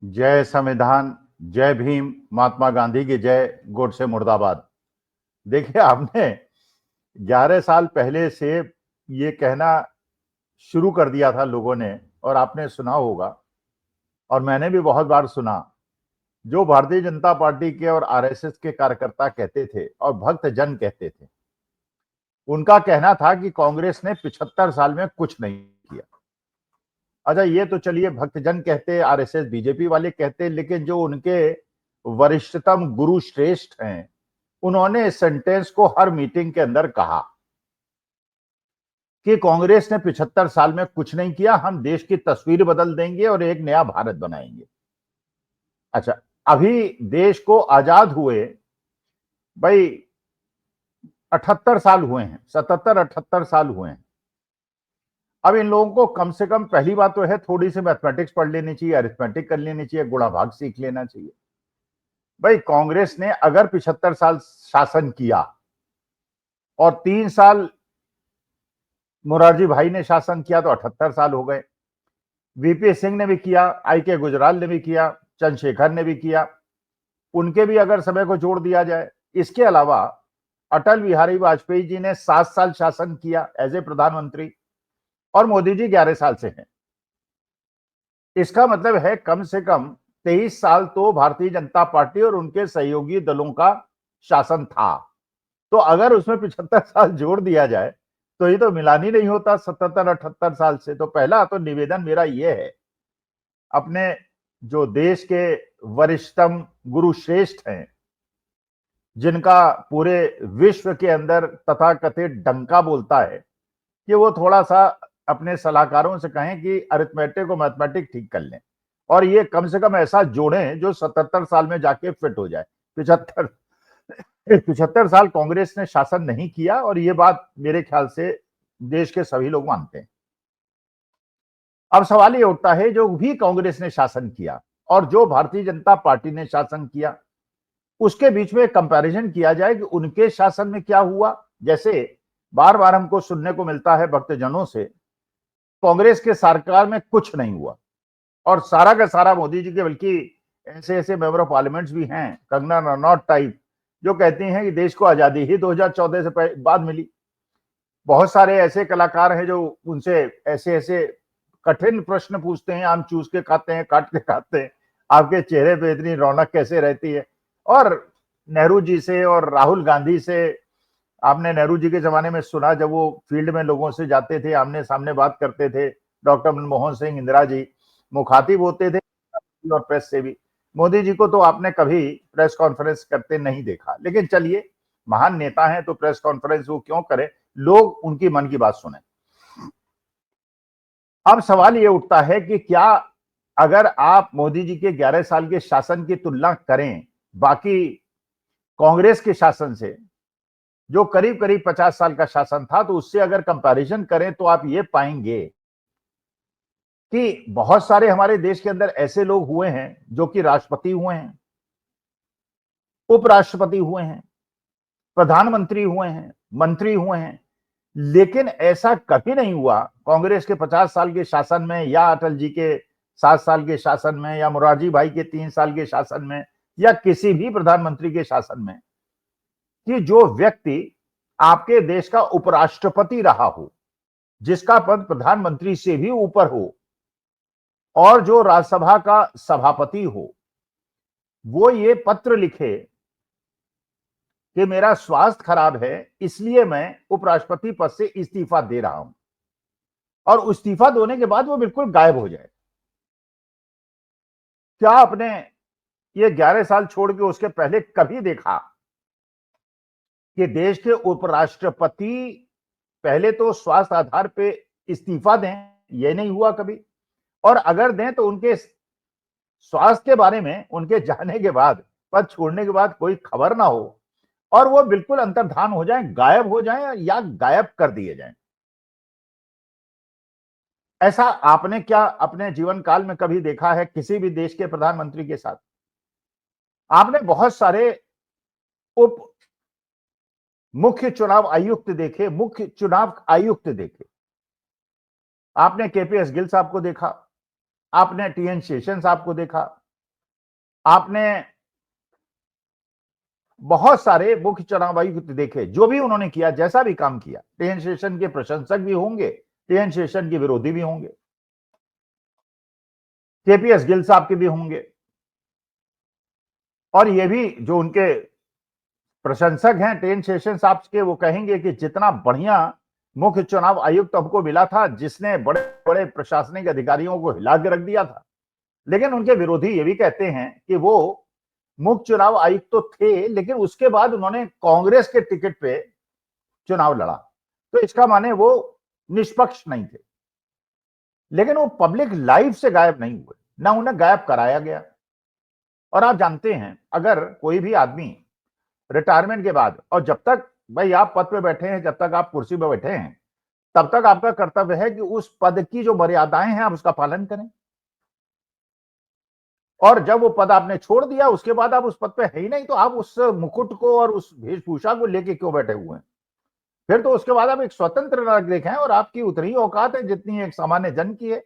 जय संविधान, जय भीम, महात्मा गांधी की जय, गोडसे मुर्दाबाद। देखिए, आपने 11 साल पहले से ये कहना शुरू कर दिया था लोगों ने, और आपने सुना होगा और मैंने भी बहुत बार सुना। जो भारतीय जनता पार्टी के और आरएसएस के कार्यकर्ता कहते थे और भक्त जन कहते थे, उनका कहना था कि कांग्रेस ने 75 साल में कुछ नहीं किया। अच्छा, ये तो चलिए भक्तजन कहते, आरएसएस बीजेपी वाले कहते, लेकिन जो उनके वरिष्ठतम गुरु श्रेष्ठ हैं, उन्होंने इस सेंटेंस को हर मीटिंग के अंदर कहा कि कांग्रेस ने 75 साल में कुछ नहीं किया, हम देश की तस्वीर बदल देंगे और एक नया भारत बनाएंगे। अच्छा, अभी देश को आजाद हुए भाई 78 साल हुए हैं, 77-78 साल हुए हैं। अब इन लोगों को कम से कम पहली बात तो है, थोड़ी सी मैथमेटिक्स पढ़ लेनी चाहिए, अरिथमेटिक कर लेनी चाहिए, गुणा भाग सीख लेना चाहिए। भाई, कांग्रेस ने अगर 75 साल शासन किया और 3 साल मुरारजी भाई ने शासन किया तो 78 साल हो गए। वीपी सिंह ने भी किया, आई के गुजराल ने भी किया, चंद्रशेखर ने भी किया, उनके भी अगर समय को जोड़ दिया जाए। इसके अलावा अटल बिहारी वाजपेयी जी ने 7 साल शासन किया एज ए प्रधानमंत्री, और मोदी जी 11 साल से हैं। इसका मतलब है कम से कम 23 साल तो भारतीय जनता पार्टी और उनके सहयोगी दलों का शासन था। तो अगर उसमें 75 साल जोड़ दिया जाए तो ये तो मिलान ही नहीं होता 77-78 साल से। तो पहला तो निवेदन मेरा ये है, अपने जो देश के वरिष्ठतम गुरु श्रेष्ठ हैं, जिनका पूरे विश्व के अंदर तथाकथित डंका बोलता है, कि वो थोड़ा सा अपने सलाहकारों से कहें कि अरिथमेटिक और मैथमेटिक ठीक कर लें, और ये कम से कम ऐसा जोड़ें जो 77 साल में जाके फिट हो जाए। 75 साल कांग्रेस ने शासन नहीं किया, और ये बात मेरे ख्याल से देश के सभी लोग मानते हैं। अब सवाल ये उठता है, जो भी कांग्रेस ने शासन किया और जो भारतीय जनता पार्टी ने शासन किया, उसके बीच में कंपैरिजन किया जाए कि उनके शासन में क्या हुआ। जैसे बार बार हमको सुनने को मिलता है भक्तजनों से, कांग्रेस के सरकार में कुछ नहीं हुआ, और सारा का सारा मोदी जी के, बल्कि ऐसे ऐसे मेंबर ऑफ पार्लियामेंट्स भी हैं, कंगना रनौत टाइप, जो कहती हैं कि देश को आजादी ही 2014 से बाद मिली। बहुत सारे ऐसे कलाकार हैं जो उनसे ऐसे ऐसे कठिन प्रश्न पूछते हैं, आम चूस के खाते हैं, काट के खाते हैं, आपके चेहरे पे इतनी रौनक कैसे रहती है। और नेहरू जी से और राहुल गांधी से, आपने नेहरू जी के जमाने में सुना, जब वो फील्ड में लोगों से जाते थे, आमने सामने बात करते थे, डॉक्टर मनमोहन सिंह, इंदिरा जी मुखातिब होते थे, और प्रेस से भी। मोदी जी को तो आपने कभी प्रेस कॉन्फ्रेंस करते नहीं देखा, लेकिन चलिए, महान नेता हैं तो प्रेस कॉन्फ्रेंस वो क्यों करें, लोग उनकी मन की बात सुने। अब सवाल ये उठता है कि क्या अगर आप मोदी जी के 11 साल के शासन की तुलना करें बाकी कांग्रेस के शासन से, जो करीब करीब 50 साल का शासन था, तो उससे अगर कंपैरिजन करें तो आप ये पाएंगे कि बहुत सारे हमारे देश के अंदर ऐसे लोग हुए हैं जो कि राष्ट्रपति हुए हैं, उपराष्ट्रपति हुए हैं, प्रधानमंत्री हुए हैं, मंत्री हुए हैं, लेकिन ऐसा कभी नहीं हुआ कांग्रेस के 50 साल के शासन में, या अटल जी के 7 साल के शासन में, या मुरारजी भाई के 3 साल के शासन में, या किसी भी प्रधानमंत्री के शासन में, कि जो व्यक्ति आपके देश का उपराष्ट्रपति रहा हो, जिसका पद प्रधानमंत्री से भी ऊपर हो, और जो राज्यसभा का सभापति हो, वो ये पत्र लिखे कि मेरा स्वास्थ्य खराब है, इसलिए मैं उपराष्ट्रपति पद से इस्तीफा दे रहा हूं, और इस्तीफा देने के बाद वो बिल्कुल गायब हो जाए। क्या आपने ये 11 साल छोड़ के उसके पहले कभी देखा कि देश के उपराष्ट्रपति पहले तो स्वास्थ्य आधार पे इस्तीफा दें? ये नहीं हुआ कभी। और अगर दें तो उनके स्वास्थ्य के बारे में उनके जाने के बाद, पद छोड़ने के बाद कोई खबर ना हो, और वो बिल्कुल अंतर्धान हो जाए, गायब हो जाए, या गायब कर दिए जाएं। ऐसा आपने क्या अपने जीवन काल में कभी देखा है किसी भी देश के प्रधानमंत्री के साथ? आपने बहुत सारे उप मुख्य चुनाव आयुक्त देखे, मुख्य चुनाव आयुक्त देखे। आपने केपीएस गिल साहब को देखा, आपने टीएन शेषन साहब को देखा, आपने बहुत सारे मुख्य चुनाव आयुक्त देखे, जो भी उन्होंने किया, जैसा भी काम किया, टीएन शेषन के प्रशंसक भी होंगे, टीएन शेषन के विरोधी भी होंगे, केपीएस गिल साहब के भी होंगे, और ये भी जो उनके प्रशंसक हैं टीएन शेषन साहब के, वो कहेंगे कि जितना बढ़िया मुख्य चुनाव आयुक्त हमको मिला था, जिसने बड़े बड़े प्रशासनिक अधिकारियों को हिला के रख दिया था। लेकिन उनके विरोधी ये भी कहते हैं कि वो मुख्य चुनाव आयुक्त तो थे, लेकिन उसके बाद उन्होंने कांग्रेस के टिकट पे चुनाव लड़ा, तो इसका माने वो निष्पक्ष नहीं थे। लेकिन वो पब्लिक लाइफ से गायब नहीं हुए, ना उन्हें गायब कराया गया। और आप जानते हैं, अगर कोई भी आदमी रिटायरमेंट के बाद, और जब तक भाई आप पद पे बैठे हैं, जब तक आप कुर्सी पे बैठे हैं, तब तक आपका कर्तव्य है कि उस पद की जो मर्यादाएं हैं आप उसका पालन करें। और जब वो पद आपने छोड़ दिया, उसके बाद आप उस पद पे है ही नहीं, तो आप उस मुकुट को और उस वेशभूषा को लेके क्यों बैठे हुए हैं? फिर तो उसके बाद आप एक स्वतंत्र नागरिक हैं, और आपकी उतनी औकात है जितनी एक सामान्य जन की है।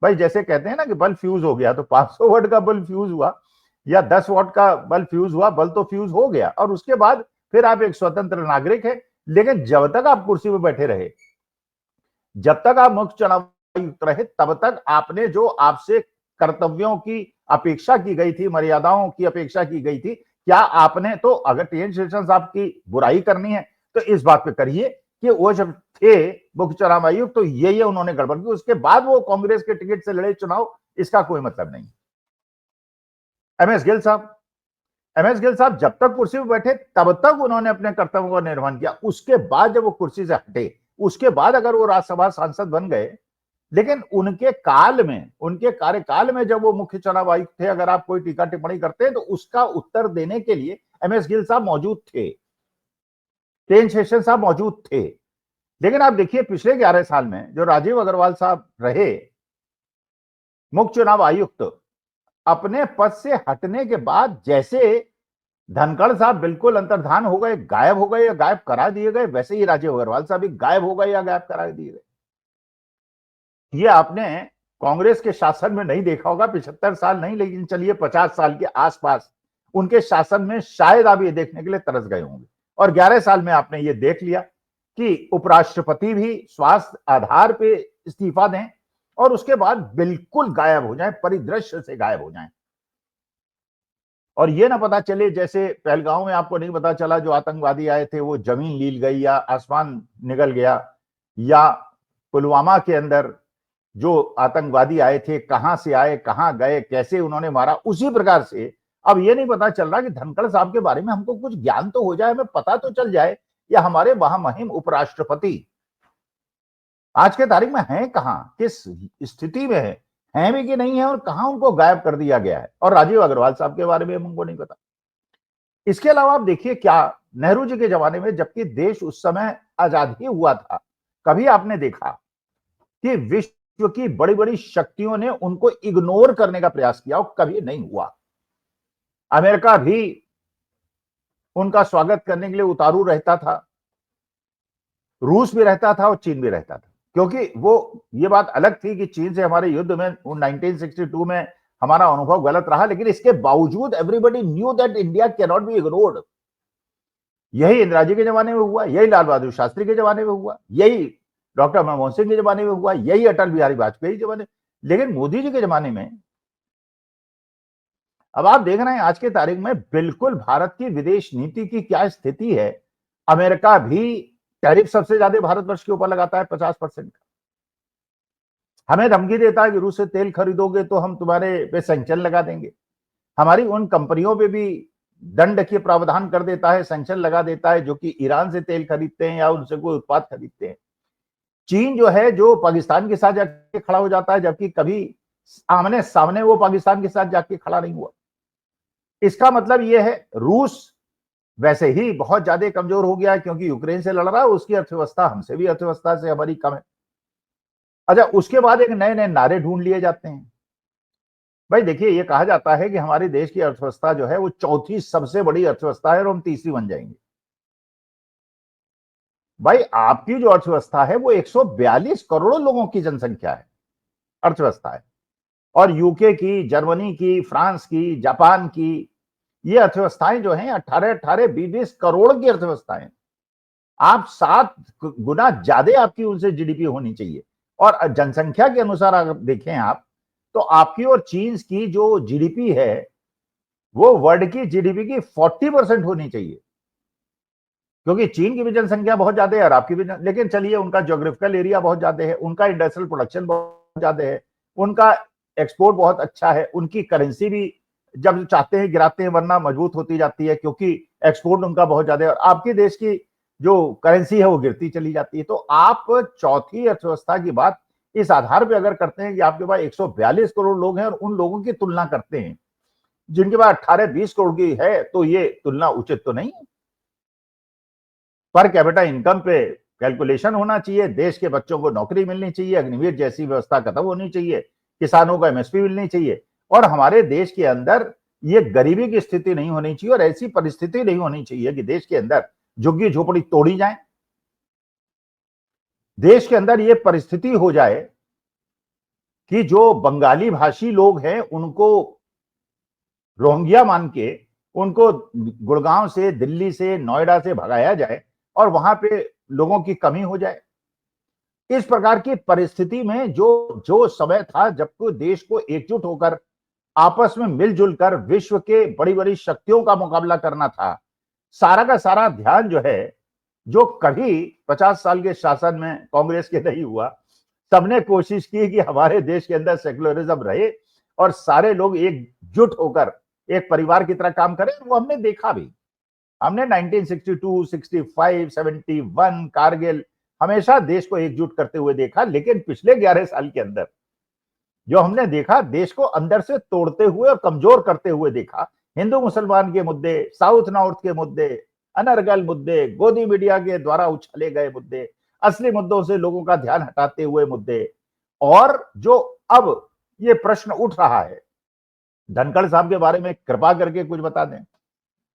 भाई जैसे कहते हैं ना कि बल्ब फ्यूज हो गया, तो 500 वाट का बल्ब फ्यूज हुआ या 10 वाट का बल्ब फ्यूज हुआ, बल्ब तो फ्यूज हो गया, और उसके बाद फिर आप एक स्वतंत्र नागरिक है। लेकिन जब तक आप कुर्सी पर बैठे रहे, जब तक आप मुख्य चुनाव आयुक्त रहे, तब तक आपने जो आपसे कर्तव्यों की अपेक्षा की गई थी, मर्यादाओं की अपेक्षा की गई थी, क्या आपने, तो अगर टीएन शेषन साहब की बुराई करनी है तो इस बात पे करिए कि वो जब थे मुख्य चुनाव आयुक्त तो ये उन्होंने गड़बड़ की, उसके बाद वो कांग्रेस के टिकट से लड़े चुनाव, इसका कोई मतलब नहीं। एमएस गिल साहब, एमएस गिल साहब जब तक कुर्सी पर बैठे तब तक उन्होंने अपने कर्तव्यों का निर्वहन किया। उसके बाद जब वो कुर्सी से हटे, उसके बाद अगर वो राज्यसभा सांसद बन गए, लेकिन उनके काल में, उनके कार्यकाल में जब वो मुख्य चुनाव आयुक्त थे, अगर आप कोई टीका टिप्पणी करते हैं तो उसका उत्तर देने के लिए एमएस गिल साहब मौजूद थे, टेन शेषन साहब मौजूद थे। लेकिन आप देखिए पिछले 11 साल में जो राजीव अग्रवाल साहब रहे मुख्य चुनाव आयुक्त, अपने पद से हटने के बाद जैसे धनखड़ साहब बिल्कुल अंतर्धान हो गए, गायब हो गए या गायब करा दिए गए, वैसे ही राजीव अग्रवाल साहब भी गायब हो गए या गायब करा दिए गए। ये आपने कांग्रेस के शासन में नहीं देखा होगा, 75 साल नहीं, लेकिन चलिए 50 साल के आसपास उनके शासन में शायद आप ये देखने के लिए तरस गए होंगे। और 11 साल में आपने ये देख लिया कि उपराष्ट्रपति भी स्वास्थ्य आधार पे इस्तीफा दें और उसके बाद बिल्कुल गायब हो जाए, परिदृश्य से गायब हो जाए। और ये ना पता चले, जैसे पहलगांव में आपको नहीं पता चला जो आतंकवादी आए थे वो जमीन लील गई या आसमान निगल गया, या पुलवामा के अंदर जो आतंकवादी आए थे कहां से आए, कहां गए, कैसे उन्होंने मारा, उसी प्रकार से अब ये नहीं पता चल रहा कि धनखड़ साहब के बारे में हमको कुछ ज्ञान तो हो जाए, हमें पता तो चल जाए, या हमारे महामहिम उपराष्ट्रपति आज के तारीख में हैं कहां, किस स्थिति में है भी कि नहीं है, और कहां उनको गायब कर दिया गया है। और राजीव अग्रवाल साहब के बारे में हमको नहीं पता। इसके अलावा आप देखिए, क्या नेहरू जी के जमाने में, जबकि देश उस समय आजाद ही हुआ था, कभी आपने देखा कि विश्व की बड़ी बड़ी शक्तियों ने उनको इग्नोर करने का प्रयास किया? और कभी नहीं हुआ। अमेरिका भी उनका स्वागत करने के लिए उतारू रहता था, रूस भी रहता था और चीन भी रहता था, क्योंकि वो, ये बात अलग थी कि चीन से हमारे युद्ध में 1962 में हमारा अनुभव गलत रहा, लेकिन इसके बावजूद everybody knew that India can not be ignored. यही इंदिरा जी के जमाने में हुआ, यही लाल बहादुर शास्त्री के जमाने में हुआ, यही डॉक्टर मनमोहन सिंह के जमाने में हुआ, यही अटल बिहारी वाजपेयी जमाने, लेकिन मोदी जी के जमाने में अब आप देख रहे हैं आज के तारीख में बिल्कुल भारत की विदेश नीति की क्या स्थिति है। अमेरिका भी टैरिफ सबसे ज्यादा भारतवर्ष के ऊपर लगाता है, 50% का। हमें धमकी देता है कि रूस से तेल खरीदोगे तो हम तुम्हारे पे सैंक्शन लगा देंगे। हमारी उन कंपनियों पे भी दंड के प्रावधान कर देता है, सैंक्शन लगा देता है, जो कि ईरान से तेल खरीदते हैं या उनसे कोई उत्पाद खरीदते हैं। चीन जो है, जो पाकिस्तान के साथ जाके खड़ा हो जाता है, जबकि कभी आमने सामने वो पाकिस्तान के साथ जाके खड़ा नहीं हुआ। इसका मतलब यह है, रूस वैसे ही बहुत ज्यादा कमजोर हो गया है क्योंकि यूक्रेन से लड़ रहा है, उसकी अर्थव्यवस्था हमसे भी, अर्थव्यवस्था से हमारी कम है। अच्छा, उसके बाद एक नए नए नारे ढूंढ लिए जाते हैं। भाई देखिए, ये कहा जाता है कि हमारे देश की अर्थव्यवस्था जो है वो चौथी सबसे बड़ी अर्थव्यवस्था है और हम तीसरी बन जाएंगे। भाई आपकी जो अर्थव्यवस्था है वो 142 करोड़ लोगों की जनसंख्या है, अर्थव्यवस्था है। और यूके की, जर्मनी की, फ्रांस की, जापान की, ये अर्थव्यवस्थाएं जो हैं 18-18, 20-20 करोड़ की अर्थव्यवस्थाएं। आप 7 गुना ज्यादा आपकी उनसे जीडीपी होनी चाहिए। और जनसंख्या के अनुसार अगर देखें आप, तो आपकी और चीन की जो जीडीपी है वो वर्ल्ड की जीडीपी की 40% होनी चाहिए, क्योंकि चीन की भी जनसंख्या बहुत ज्यादा है और आपकी भी, लेकिन चलिए उनका ज्योग्राफिकल एरिया बहुत ज्यादा है, उनका इंडस्ट्रियल प्रोडक्शन बहुत ज्यादा है, उनका एक्सपोर्ट बहुत अच्छा है, उनकी करेंसी भी जब चाहते हैं गिराते हैं, वरना मजबूत होती जाती है, क्योंकि एक्सपोर्ट उनका बहुत ज्यादा है, और आपके देश की जो करेंसी है वो गिरती चली जाती है। तो आप चौथी अर्थव्यवस्था की बात इस आधार पर अगर करते हैं कि आपके पास 142 करोड़ लोग हैं और उन लोगों की तुलना करते हैं जिनके पास 18-20 करोड़ की है, तो ये तुलना उचित तो नहीं है। पर कैपिटा इनकम पे कैलकुलेशन होना चाहिए, देश के बच्चों को नौकरी मिलनी चाहिए, अग्निवीर जैसी व्यवस्था खत्म होनी चाहिए, किसानों को एमएसपी मिलनी चाहिए, और हमारे देश के अंदर ये गरीबी की स्थिति नहीं होनी चाहिए और ऐसी परिस्थिति नहीं होनी चाहिए कि देश के अंदर झुग्गी झोपड़ी तोड़ी जाए। देश के अंदर ये परिस्थिति हो जाए कि जो बंगाली भाषी लोग हैं उनको रोहिंग्या मान के उनको गुड़गांव से, दिल्ली से, नोएडा से भगाया जाए और वहां पे लोगों की कमी हो जाए। इस प्रकार की परिस्थिति में जो जो समय था जब को देश को एकजुट होकर आपस में मिलजुल कर विश्व के बड़ी बड़ी शक्तियों का मुकाबला करना था, सारा का सारा ध्यान जो है, जो कभी 50 साल के शासन में कांग्रेस के नहीं हुआ, सबने कोशिश की कि हमारे देश के अंदर सेक्युलरिज्म रहे और सारे लोग एकजुट होकर एक परिवार की तरह काम करें। वो हमने देखा भी, हमने 1962, 65, 71 कारगिल हमेशा देश को एकजुट करते हुए देखा, लेकिन पिछले 11 साल के अंदर जो हमने देखा, देश को अंदर से तोड़ते हुए और कमजोर करते हुए देखा। हिंदू मुसलमान के मुद्दे, साउथ नॉर्थ के मुद्दे, अनर्गल मुद्दे, गोदी मीडिया के द्वारा उछाले गए मुद्दे, असली मुद्दों से लोगों का ध्यान हटाते हुए मुद्दे, और जो अब ये प्रश्न उठ रहा है, धनखड़ साहब के बारे में कृपा करके कुछ बता दें,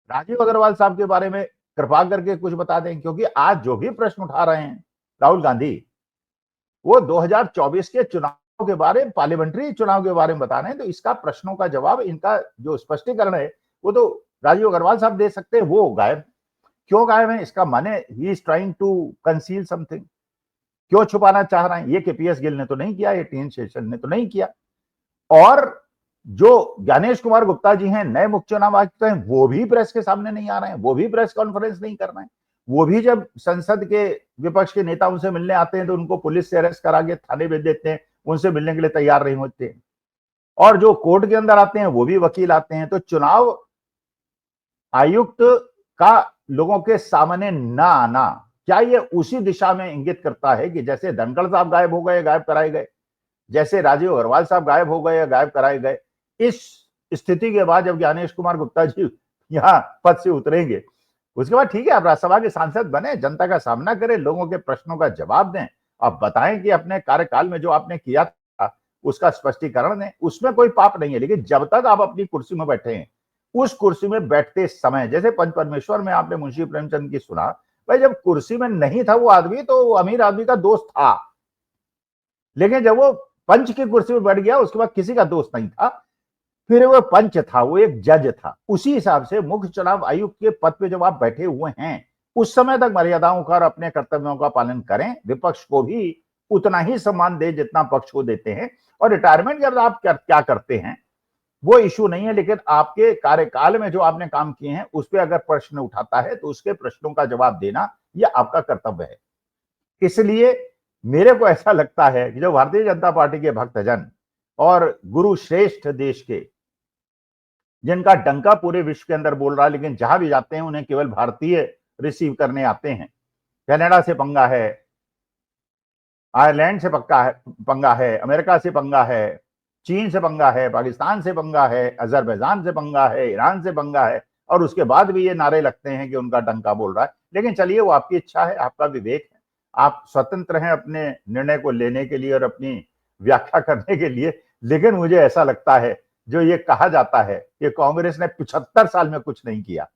राजीव अग्रवाल साहब के बारे में कृपा करके कुछ बता दें, क्योंकि आज जो भी प्रश्न उठा रहे हैं राहुल गांधी, वो 2024 के चुनाव के बारे में, पार्लियामेंट्री चुनाव के बारे में बता रहे हैं। तो इसका प्रश्नों का जवाब, इनका जो स्पष्टीकरण है वो तो राजीव अग्रवाल साहब दे सकते हैं। वो गायब, क्यों गायब है? इसका माने ही is trying to conceal something, क्यों छुपाना चाह रहे हैं? ये केपीएस गिल ने तो नहीं किया, ये टीएन शेषन ने तो नहीं किया, और जो ज्ञानेश कुमार गुप्ता जी हैं, नए मुख्य चुनाव आयुक्त हैं, वो भी प्रेस के सामने नहीं आ रहे हैं, वो भी प्रेस कॉन्फ्रेंस नहीं कर रहे हैं। वो भी जब संसद के विपक्ष के नेता उनसे मिलने आते हैं तो उनको पुलिस से अरेस्ट करा के थाने भेज देते हैं, उनसे मिलने के लिए तैयार नहीं होते। और जो कोर्ट के अंदर आते हैं वो भी वकील आते हैं। तो चुनाव आयुक्त का लोगों के सामने ना आना, क्या ये उसी दिशा में इंगित करता है कि जैसे धनखड़ साहब गायब हो गए, गायब कराए गए, जैसे राजीव अग्रवाल साहब गायब हो गए, गायब कराए गए, इस स्थिति के बाद जब ज्ञानेश कुमार गुप्ता जी यहाँ पद से उतरेंगे, उसके बाद ठीक है, आप राज्यसभा के सांसद बने, जनता का सामना करें, लोगों के प्रश्नों का जवाब दें, आप बताएं कि अपने कार्यकाल में जो आपने किया था उसका स्पष्टीकरण दें, उसमें कोई पाप नहीं है। लेकिन जब तक आप अपनी कुर्सी में बैठे हैं, उस कुर्सी में बैठते समय, जैसे पंच परमेश्वर में आपने मुंशी प्रेमचंद की सुना, भाई जब कुर्सी में नहीं था वो आदमी, तो अमीर आदमी का दोस्त था, लेकिन जब वो पंच की कुर्सी में बैठ गया उसके बाद किसी का दोस्त नहीं था, फिर वो पंच था, वो एक जज था। उसी हिसाब से मुख्य चुनाव आयुक्त के पद पे जब आप बैठे हुए हैं, उस समय तक मर्यादाओं का और अपने कर्तव्यों का पालन करें, विपक्ष को भी उतना ही सम्मान दे जितना पक्ष को देते हैं। और रिटायरमेंट जब आप क्या करते हैं वो इशू नहीं है, लेकिन आपके कार्यकाल में जो आपने काम किए हैं उस पर अगर प्रश्न उठाता है तो उसके प्रश्नों का जवाब देना यह आपका कर्तव्य है। इसलिए मेरे को ऐसा लगता है कि जो भारतीय जनता पार्टी के भक्तजन और गुरु श्रेष्ठ देश के, जिनका डंका पूरे विश्व के अंदर बोल रहा है, लेकिन जहां भी जाते हैं उन्हें केवल भारतीय रिसीव करने आते हैं, कनाडा से पंगा है, आयरलैंड से पंगा है, अमेरिका से पंगा है, चीन से पंगा है, पाकिस्तान से पंगा है, अजरबैजान से पंगा है, ईरान से पंगा है, और उसके बाद भी ये नारे लगते हैं कि उनका डंका बोल रहा है। लेकिन चलिए, वो आपकी इच्छा है, आपका विवेक है, आप स्वतंत्र हैं अपने निर्णय को लेने के लिए और अपनी व्याख्या करने के लिए। लेकिन मुझे ऐसा लगता है, जो ये कहा जाता है कि कांग्रेस ने 75 साल में कुछ नहीं किया,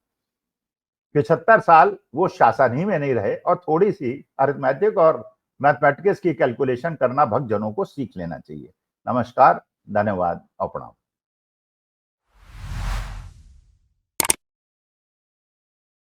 75 साल वो शासन ही में नहीं रहे, और थोड़ी सी अरिथमेटिक और मैथमेटिक्स की कैलकुलेशन करना भक्तजनों को सीख लेना चाहिए। नमस्कार। धन्यवाद और प्रणाम।